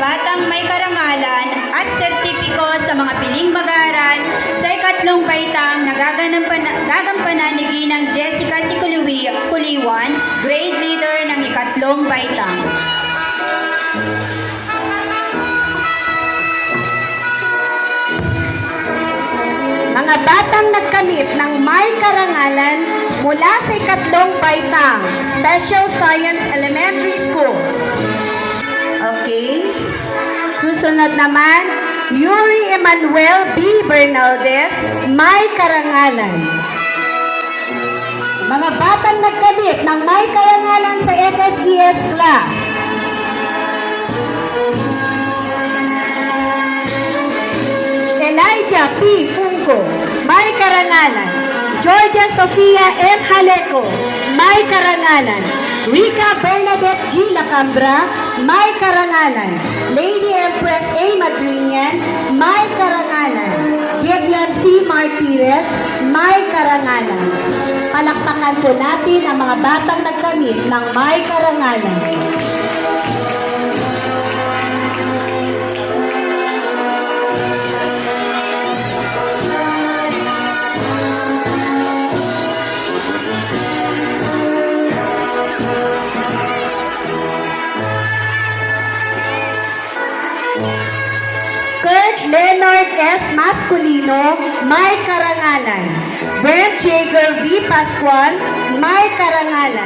batang may karangalan at sertipiko sa mga piling mag-aaral sa ikatlong baitang nagagampanan ni Ginang Jessica C. Kuliwan, grade leader ng ikatlong baitang. Mga batang nagkamit ng may karangalan mula sa ikatlong baitang, Special Science Elementary Schools. Okay. Susunod naman, Yuri Emmanuel B. Bernaldez, may karangalan. Mga batang nagkamit ng may karangalan sa SSES class. Elijah P. Punco, may karangalan. Georgia Sofia M. Haleco, may karangalan. Rica Bernadette G. Lacambra, may karangalan. Lady Empress A. Madrinian, may karangalan. Gideon C. Martirez, may karangalan. Palakpakan po natin ang mga batang nagkamit ng may karangalan. Kurt Leonard S. Masculino, may karangalan. Brent Jager V. Pascual, may karangalan.